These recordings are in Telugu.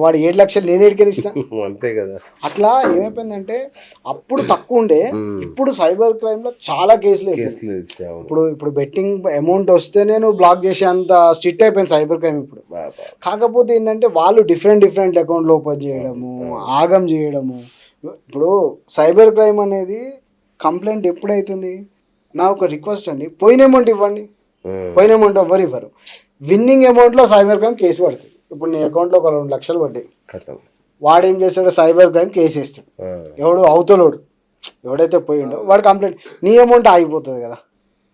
వాడు 7 లక్షలు నేను ఎడికని ఇస్తా. అంతే కదా. అట్లా ఏమైపోయిందంటే అప్పుడు తక్కువ ఉండే, ఇప్పుడు సైబర్ క్రైమ్ లో చాలా కేసులు అయిపోయింది. ఇప్పుడు బెట్టింగ్ అమౌంట్ వస్తే నేను బ్లాక్ చేసే అంత స్ట్రిక్ట్ అయిపోయింది సైబర్ క్రైమ్ ఇప్పుడు. కాకపోతే ఏంటంటే వాళ్ళు డిఫరెంట్ అకౌంట్లు ఓపెన్ చేయడము, ఆగం చేయడము. ఇప్పుడు సైబర్ క్రైమ్ అనేది కంప్లైంట్ ఎప్పుడైతుంది, నా ఒక రిక్వెస్ట్ అండి, పోయిన అమౌంట్ ఇవ్వండి. పోయిన అమౌంట్ ఎవ్వరు ఇవ్వరు. విన్నింగ్ అమౌంట్లో సైబర్ క్రైమ్ కేసు పడుతుంది. ఇప్పుడు నీ అకౌంట్లో ఒక 2 లక్షలు పడ్డాయి, వాడు ఏం చేస్తాడు, సైబర్ క్రైమ్ కేసు వేస్తాడు. ఎవడు అవతలోడు ఎవడైతే పోయిండో వాడు కంప్లైంట్, నీ అమౌంట్ ఆగిపోతుంది కదా,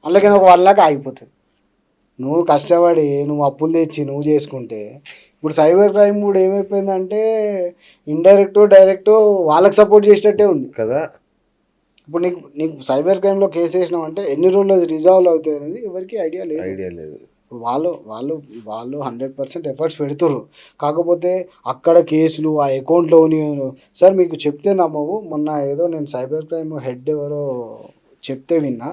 అందులోకి ఒక 1 లాక్ ఆగిపోతుంది. నువ్వు కష్టపడి నువ్వు అప్పులు తెచ్చి నువ్వు చేసుకుంటే, ఇప్పుడు సైబర్ క్రైమ్ కూడా ఏమైపోయిందంటే ఇండైరెక్ట్ డైరెక్ట్ వాళ్ళకి సపోర్ట్ చేసేటట్టే ఉంది కదా. ఇప్పుడు నీకు సైబర్ క్రైమ్లో కేసు వేసినామంటే ఎన్ని రోజులు అది రిజాల్వ్ అవుతుంది అనేది ఎవరికి ఐడియా లేదు. వాళ్ళు 100% ఎఫర్ట్స్ పెడుతుర్రు. కాకపోతే అక్కడ కేసులు ఆ అకౌంట్లో సార్ మీకు చెప్తే నమ్మవు, మొన్న ఏదో నేను సైబర్ క్రైమ్ హెడ్ ఎవరో చెప్తే విన్నా,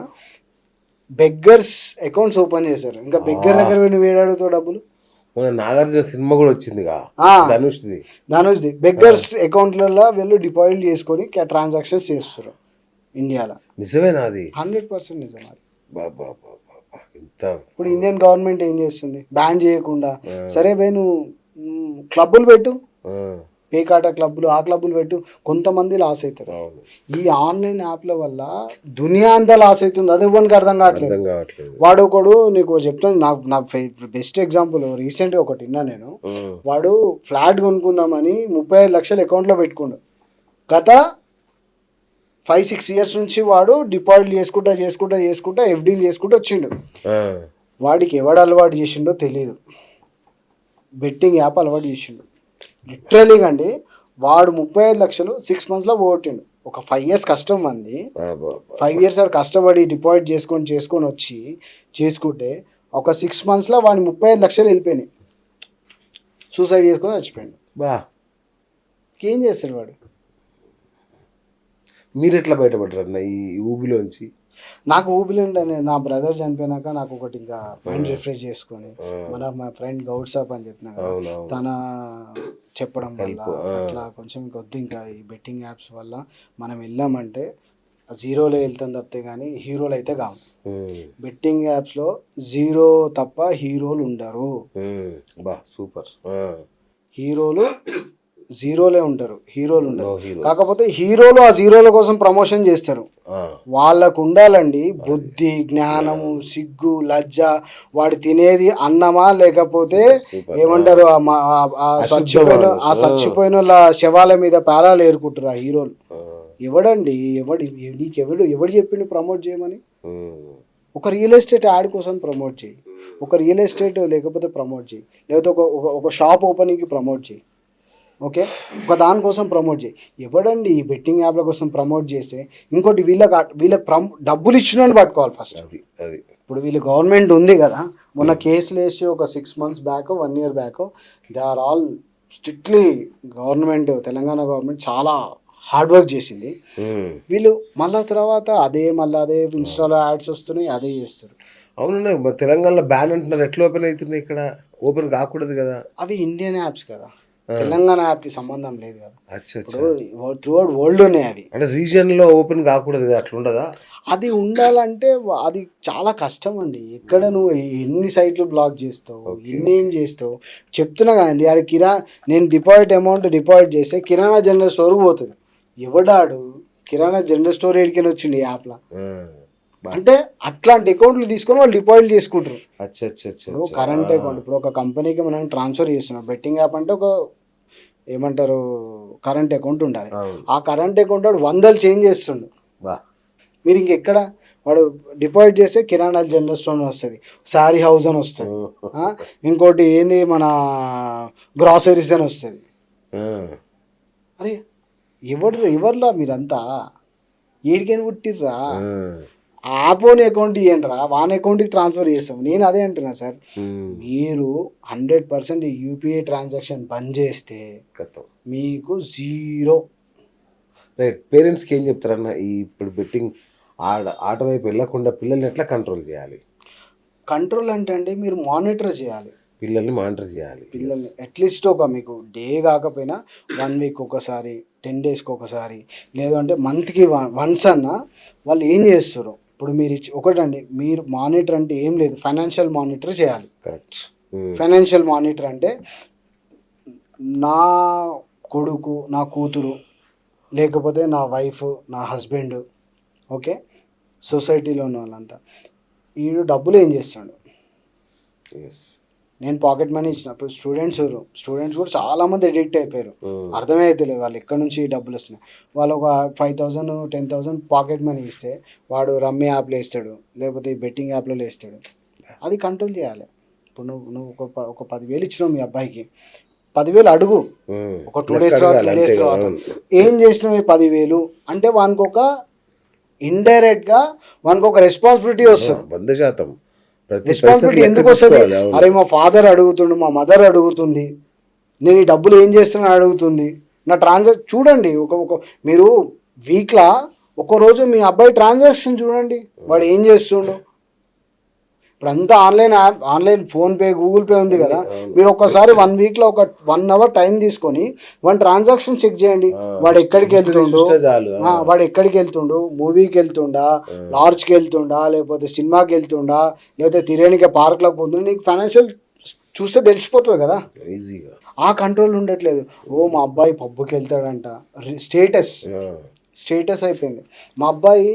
బెగ్గర్స్ అకౌంట్స్ ఓపెన్ చేశారు. ఇంకా బెగ్గర్ దగ్గర నువ్వు ఏడాడుతావు డబ్బులు. నాగార్జున సినిమా కూడా వచ్చింది ధనుష్ది. బెగ్గర్స్ అకౌంట్లలో వీళ్ళు డిపాజిట్ చేసుకొని ట్రాన్సాక్షన్స్ చేస్తారు ఇండియాలో. నిజమేనా అది? 100% నిజం అది. ఇప్పుడు ఇప్పుడు ఇండియన్ గవర్నమెంట్ ఏం చేస్తుంది, బ్యాన్ చేయకుండా సరే భయ్ నువ్వు క్లబ్బులు పెట్టు, పేకాట క్లబ్బులు, ఆ క్లబ్బులు పెట్టు, కొంతమంది లాస్ అవుతారు. ఈ ఆన్లైన్ యాప్ల వల్ల దునియా అంతా లాస్ అవుతుంది, అది ఇవ్వడానికి అర్థం కావట్లేదు. వాడు ఒకడు నీకు చెప్తాను, నా బెస్ట్ ఎగ్జాంపుల్ రీసెంట్గా ఒకటి విన్నా నేను. వాడు ఫ్లాట్ కొనుక్కుందామని 35 లక్షలు అకౌంట్లో పెట్టుకుండు. గత 5-6 ఇయర్స్ నుంచి వాడు డిపాజిట్ చేసుకుంటా ఎఫ్డీలు చేసుకుంటూ వచ్చిండు. వాడికి ఎవడు అలవాటు చేసిండో తెలియదు, బెట్టింగ్ యాప్ అలవాటు చేసిండు. లిటరలీగా అండి, వాడు 35 లక్షలు 6 monthsలో పోగొట్టిండు. ఒక 5 years కష్టం అంది, 5 years వాడు కష్టపడి డిపాజిట్ చేసుకొని వచ్చి చేసుకుంటే ఒక 6 monthsలో వాడి 35 లక్షలు వెళ్ళిపోయినాయి. సూసైడ్ చేసుకొని చచ్చిపోయాడు. ఏం చేస్తాడు వాడు? మీరు ఎట్లా బయటపడ్డారు అన్న ఈ ఊబిలోంచి? నాకు ఊబిలో ఉండే, నా బ్రదర్ చనిపోయినాక నాకు ఒకటి ఇంకా మైండ్ రిఫ్రెష్ చేసుకొని, మా ఫ్రెండ్ గౌడ్ సాబ్ అని చెప్పిన కదా, తన చెప్పడం వల్ల అట్లా కొంచెం వద్దు, ఇంకా ఈ బెట్టింగ్ యాప్స్ వల్ల మనం వెళ్ళామంటే జీరోలో వెళ్తాం తప్పితే కానీ హీరోలు అయితే కావు. బెట్టింగ్ యాప్స్లో జీరో తప్ప హీరోలు ఉండరు. సూపర్. హీరోలు జీరోలే ఉంటారు, హీరోలు ఉండరు. కాకపోతే హీరోలు ఆ జీరోల కోసం ప్రమోషన్ చేస్తారు. వాళ్ళకు ఉండాలండి బుద్ధి, జ్ఞానము, సిగ్గు, లజ్జ. వాడు తినేది అన్నమా లేకపోతే ఏమంటారు ఆ చచ్చిపోయిన వాళ్ళ శవాల మీద పేరాలు ఏరుకుంటారు ఆ హీరోలు. ఎవడండి ఎవడు చెప్పిండు ప్రమోట్ చేయమని? ఒక రియల్ ఎస్టేట్ యాడ్ కోసం ప్రమోట్ చేయి, ఒక రియల్ ఎస్టేట్ లేకపోతే ప్రమోట్ చేయి, లేకపోతే ఒక షాప్ ఓపెనింగ్కి ప్రమోట్ చేయి, ఓకే, ఒక దానికోసం ప్రమోట్ చేయి. ఎవడండి ఈ బెట్టింగ్ యాప్ల కోసం ప్రమోట్ చేస్తే ఇంకోటి వీళ్ళకి డబ్బులు ఇచ్చినని పట్టుకోవాలి ఫస్ట్. ఇప్పుడు వీళ్ళు గవర్నమెంట్ ఉంది కదా, మొన్న కేసులు వేసి ఒక 6 months back 1 year back, they are all strictly government, Telangana government చాలా హార్డ్ వర్క్ చేసింది. వీళ్ళు మళ్ళీ తర్వాత అదే ఇన్స్టాలో యాడ్స్ వస్తున్నాయి, అదే చేస్తారు. అవునన్నా, తెలంగాణలో బ్యాన్ అంటున్నారు, ఎట్లా ఓపెన్ అవుతున్నాయి? ఇక్కడ ఓపెన్ కాకూడదు కదా. అవి ఇండియన్ యాప్స్ కదా, తెలంగాణ యాప్ కి సంబంధం లేదు కదా. త్రూ అవుట్ వరల్డ్ ఉన్నాయి అవి. అంటే రీజియన్ లో ఓపెన్ కాకూడదు కదా, అట్లా ఉండదా? అది ఉండాలంటే అది చాలా కష్టం అండి. ఎక్కడ నువ్వు ఎన్ని సైట్లు బ్లాక్ చేస్తావు, ఏం చేస్తావు చెప్తున్నా కదండి. అది నేను డిపాజిట్ చేస్తే కిరాణా జనరల్ స్టోర్ పోతుంది. ఎవడాడు కిరాణా జనరల్ స్టోర్ ఏడికని వచ్చింది ఈ యాప్లో? అంటే అట్లాంటి అకౌంట్లు తీసుకొని వాళ్ళు డిపాజిట్ చేసుకుంటారు. ఇప్పుడు కరెంట్ అకౌంట్, ఇప్పుడు ఒక కంపెనీకి మనం ట్రాన్స్ఫర్ చేస్తున్నాం. బెట్టింగ్ యాప్ అంటే ఒక ఏమంటారు కరెంట్ అకౌంట్ ఉండాలి. ఆ కరెంట్ అకౌంట్ వాడు 100 చేంజ్ చేస్తుండు. మీరు ఇంకెక్కడ వాడు డిపాజిట్ చేస్తే కిరాణా జనరల్ స్టోర్ అని వస్తుంది, శారీ హౌస్ అని వస్తుంది, ఇంకోటి ఏంది మన గ్రాసరీస్ అని వస్తుంది. అరే ఎవర్లా మీరంతా ఏడికని పుట్టిర్రా? ఆపోని అకౌంట్ ఇవ్వండి రా, వాన్ అకౌంట్కి ట్రాన్స్ఫర్ చేస్తాం. నేను అదే అంటున్నా సార్, మీరు 100% యూపీఐ ట్రాన్సాక్షన్ బంద్ చేస్తే మీకు జీరో. రైట్. పేరెంట్స్కి ఏం చెప్తారన్న ఇప్పుడు బెట్టింగ్ ఆట వైపు వెళ్ళకుండా పిల్లల్ని ఎట్లా కంట్రోల్ చేయాలి? కంట్రోల్ అంటే అండి మీరు మానిటర్ చేయాలి. పిల్లల్ని మానిటర్ చేయాలి. పిల్లల్ని అట్లీస్ట్ ఒక మీకు డే కాకపోయినా 1 వీక్ ఒకసారి, 10 డేస్కి ఒకసారి, లేదంటే మంత్కి వన్స్ అన్నా వాళ్ళు ఏం చేస్తారు. ఇప్పుడు మీరు ఒకటండి, మీరు మానిటర్ అంటే ఏం లేదు, ఫైనాన్షియల్ మానిటర్ చేయాలి. కరెక్ట్. ఫైనాన్షియల్ మానిటర్ అంటే నా కొడుకు, నా కూతురు, లేకపోతే నా వైఫ్, నా హస్బెండ్, ఓకే, సొసైటీలో ఉన్న వాళ్ళంతా వీడు డబ్బులు ఏం చేస్తాడు. నేను పాకెట్ మనీ ఇచ్చిన, ఇప్పుడు స్టూడెంట్స్ కూడా చాలామంది ఎడిక్ట్ అయిపోయారు. అర్థమే అవుతలేదు వాళ్ళు ఎక్కడి నుంచి డబ్బులు వస్తున్నాయి. వాళ్ళు ఒక 5,000 10,000 పాకెట్ మనీ ఇస్తే వాడు రమ్మీ యాప్లో వేస్తాడు, లేకపోతే ఈ బెట్టింగ్ యాప్లో వేస్తాడు. అది కంట్రోల్ చేయాలి. ఇప్పుడు నువ్వు ఒక 10,000 ఇచ్చినావు మీ అబ్బాయికి, 10,000 అడుగు ఒక 2 డేస్ తర్వాత 3 డేస్ తర్వాత ఏం చేసినావు ఈ 10,000 అంటే వానికి ఒక ఇండైరెక్ట్గా వానికి ఒక రెస్పాన్సిబిలిటీ వస్తుంది. 100% రెస్పాన్సిబిలిటీ ఎందుకు వస్తుంది? అరే మా ఫాదర్ అడుగుతుండు, మా మదర్ అడుగుతుంది, నేను ఈ డబ్బులు ఏం చేస్తున్నా అడుగుతుంది, నా చూడండి. ఒక మీరు వీక్లా ఒకరోజు మీ అబ్బాయి ట్రాన్సాక్షన్ చూడండి, వాడు ఏం చేస్తుండు. ఇప్పుడు అంతా ఆన్లైన్ ఫోన్పే, గూగుల్ పే ఉంది కదా. మీరు ఒక్కసారి 1 వీక్లో ఒక 1 అవర్ టైం తీసుకొని వాడి ట్రాన్సాక్షన్ చెక్ చేయండి. వాడు ఎక్కడికి వెళ్తుండు, మూవీకి వెళ్తుండా, లాడ్జ్కి వెళ్తుండా, లేకపోతే సినిమాకి వెళ్తుండా, లేకపోతే తిరేనికి పార్క్లోకి పోతుండా, నీకు ఫైనాన్షియల్ చూస్తే తెలిసిపోతుంది కదా ఈజీగా. ఆ కంట్రోల్ ఉండట్లేదు. ఓ మా అబ్బాయి పబ్బుకి వెళ్తాడంట, స్టేటస్ అయిపోయింది. మా అబ్బాయి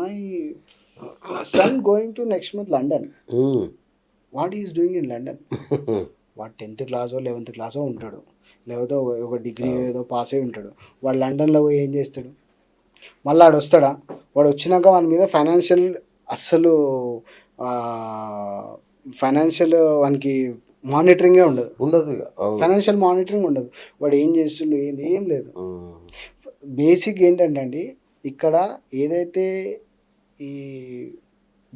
my son going to next month London. What he is doing in London? వాడు 10th క్లాసో 11th క్లాసో ఉంటాడు, లేకపోతే ఒక డిగ్రీ ఏదో పాస్ అయి ఉంటాడు. వాడు లండన్లో పోయి ఏం చేస్తాడు? మళ్ళీ వాడు వస్తాడా? వాడు వచ్చినాక వాని మీద ఫైనాన్షియల్ వానికి మానిటరింగే ఉండదు. ఫైనాన్షియల్ మానిటరింగ్ ఉండదు. వాడు ఏం చేస్తుండో ఏం లేదు. బేసిక్ ఏంటంటే అండి, ఇక్కడ ఏదైతే ఈ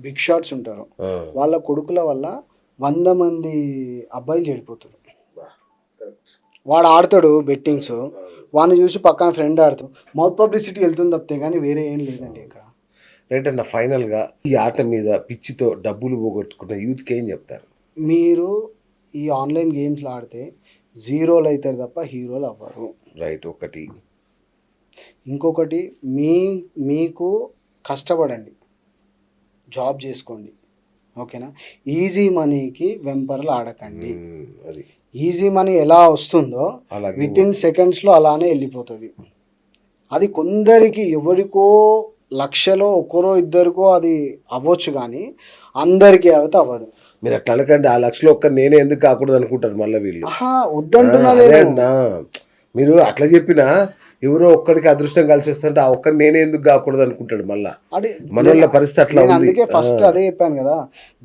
బిగ్ షాట్స్ ఉంటారో వాళ్ళ కొడుకుల వల్ల 100 మంది అబ్బాయిలు చెడిపోతారు. వాడు ఆడతాడు బెట్టింగ్స్, వాడిని చూసి పక్కన ఫ్రెండ్ ఆడుతాడు, మౌత్ పబ్లిసిటీ వెళ్తుంది తప్పితే కానీ వేరే ఏం లేదండి ఇక్కడ. రైట్ అన్న, ఫైనల్గా ఈ ఆట మీద పిచ్చితో డబ్బులు పోగొట్టుకున్న యూత్కి ఏం చెప్తారు? మీరు ఈ ఆన్లైన్ గేమ్స్లో ఆడితే జీరోలు అవుతారు తప్ప హీరోలు అవ్వరు. రైట్. ఒకటి. ఇంకొకటి, మీకు కష్టపడండి, జాబ్ చేసుకోండి, ఓకేనా. ఈజీ మనీకి వెంపర్లు ఆడకండి. అది ఈజీ మనీ ఎలా వస్తుందో వితిన్ సెకండ్స్లో అలానే వెళ్ళిపోతుంది. అది కొందరికి, ఎవరికో లక్షలో ఒకరో ఇద్దరికో అది అవ్వచ్చు, కానీ అందరికీ అయితే అవ్వదు. మీరు అట్లా అనకండి, ఆ లక్షలో ఒక్క నేనే ఎందుకు కాకూడదు అనుకుంటారు మళ్ళీ వీళ్ళు. వద్దంటున్నా మీరు అట్లా చెప్పినా ఎవరో ఒక్కడికి అదృష్టం కలిసి వస్తుంటే ఆ ఒక్కరు నేనే ఎందుకు కాకూడదు అనుకుంటాడు మళ్ళీ. మన పరిస్థితి అట్లా. అందుకే ఫస్ట్ అదే చెప్పాను కదా,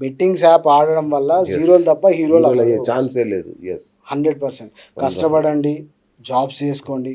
బెట్టింగ్స్ యాప్ ఆడడం వల్ల జీరోలు తప్ప హీరోలు అయ్యే ఛాన్సే లేదు. 100%. కష్టపడండి, జాబ్స్ చేసుకోండి.